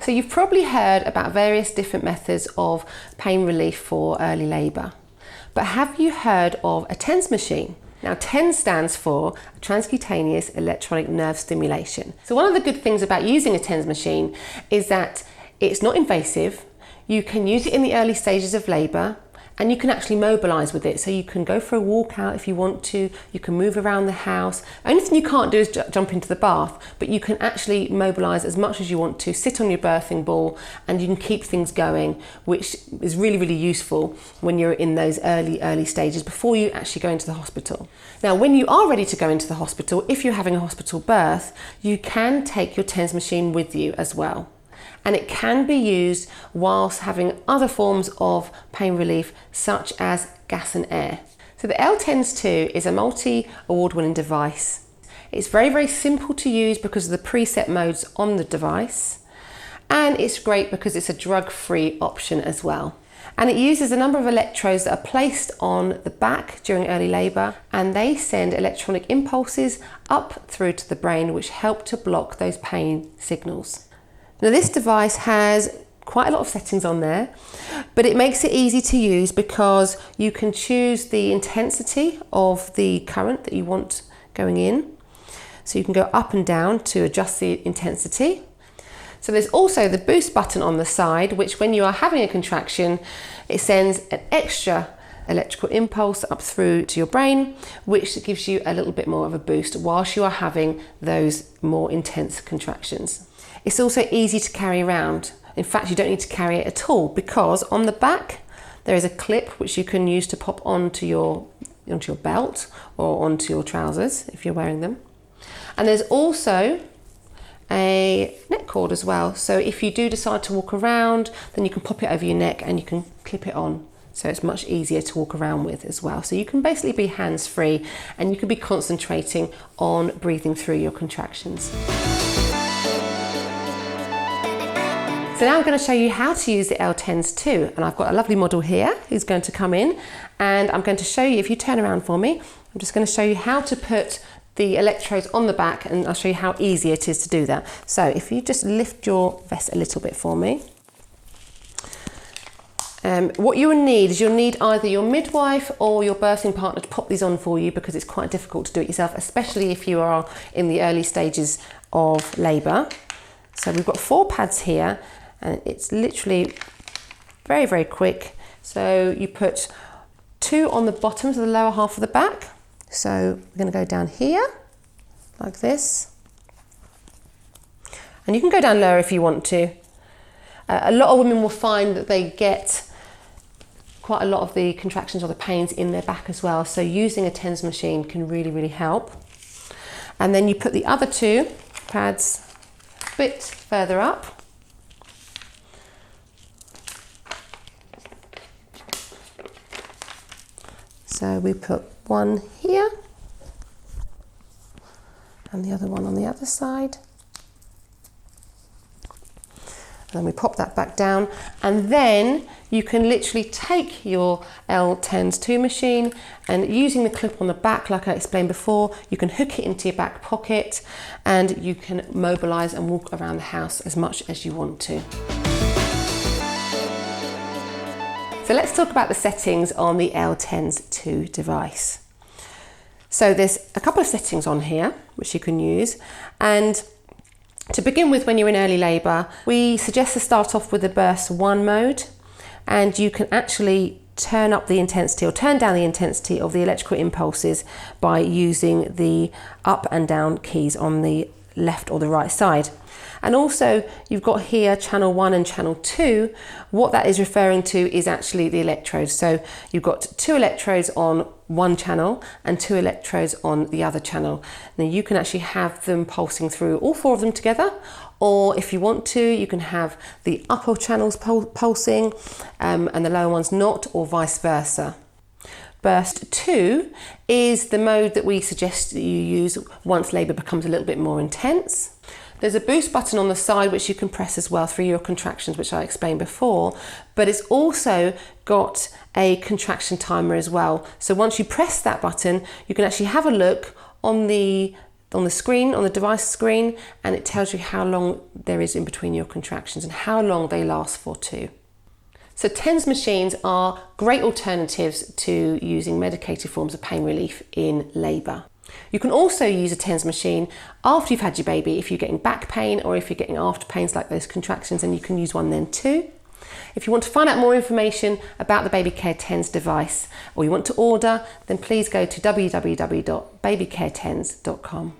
So you've probably heard about various different methods of pain relief for early labour. But have you heard of a TENS machine? Now, TENS stands for transcutaneous electronic nerve stimulation. So one of the good things about using a TENS machine is that it's not invasive. You can use it in the early stages of labour, and you can actually mobilise with it. So you can go for a walk out if you want to, you can move around the house. The only thing you can't do is jump into the bath, but you can actually mobilise as much as you want to, sit on your birthing ball, and you can keep things going, which is really, really useful when you're in those early stages before you actually go into the hospital. Now, when you are ready to go into the hospital, if you're having a hospital birth, you can take your TENS machine with you as well. And it can be used whilst having other forms of pain relief, such as gas and air. So the Elle TENS 2 is a multi-award winning device. It's very, very simple to use because of the preset modes on the device. And it's great because it's a drug-free option as well. And it uses a number of electrodes that are placed on the back during early labour, and they send electronic impulses up through to the brain, which help to block those pain signals. Now, this device has quite a lot of settings on there, but it makes it easy to use because you can choose the intensity of the current that you want going in. So you can go up and down to adjust the intensity. So there's also the boost button on the side, which when you are having a contraction, it sends an extra electrical impulse up through to your brain, which gives you a little bit more of a boost whilst you are having those more intense contractions. It's also easy to carry around. In fact, you don't need to carry it at all because on the back there is a clip which you can use to pop onto your belt or onto your trousers if you're wearing them. And there's also a neck cord as well. So if you do decide to walk around, then you can pop it over your neck and you can clip it on. So it's much easier to walk around with as well. So you can basically be hands-free and you can be concentrating on breathing through your contractions. So now I'm going to show you how to use the Elle TENS 2, and I've got a lovely model here who's going to come in, and I'm going to show you, if you turn around for me, I'm just going to show you how to put the electrodes on the back, and I'll show you how easy it is to do that. So if you just lift your vest a little bit for me. What you will need is you'll need either your midwife or your birthing partner to pop these on for you because it's quite difficult to do it yourself, especially if you are in the early stages of labour. So we've got 4 pads here. And it's literally very, very quick. So you put 2 on the bottom, so the lower half of the back. So we're going to go down here, like this. And you can go down lower if you want to. A lot of women will find that they get quite a lot of the contractions or the pains in their back as well. So using a TENS machine can really, really help. And then you put the other 2 pads a bit further up. So we put one here and the other one on the other side. And then we pop that back down, and then you can literally take your Elle TENS 2 machine, and using the clip on the back, like I explained before, you can hook it into your back pocket and you can mobilise and walk around the house as much as you want to. So let's talk about the settings on the Elle TENS 2 device. So there's a couple of settings on here which you can use, and to begin with, when you're in early labour, we suggest to start off with the burst 1 mode, and you can actually turn up the intensity or turn down the intensity of the electrical impulses by using the up and down keys on the left or the right side. And also you've got here channel 1 and channel 2. What that is referring to is actually the electrodes. So you've got 2 electrodes on one channel and 2 electrodes on the other channel. Now you can actually have them pulsing through all 4 of them together, or if you want to, you can have the upper channels pulsing and the lower ones not, or vice versa. Burst 2 is the mode that we suggest that you use once labour becomes a little bit more intense. There's a boost button on the side which you can press as well through your contractions, which I explained before, but it's also got a contraction timer as well. So once you press that button, you can actually have a look on the on the screen, on the device screen, and it tells you how long there is in between your contractions and how long they last for too. So TENS machines are great alternatives to using medicated forms of pain relief in labour. You can also use a TENS machine after you've had your baby if you're getting back pain or if you're getting after pains like those contractions, and you can use one then too. If you want to find out more information about the Baby Care TENS device or you want to order, then please go to www.babycaretens.com.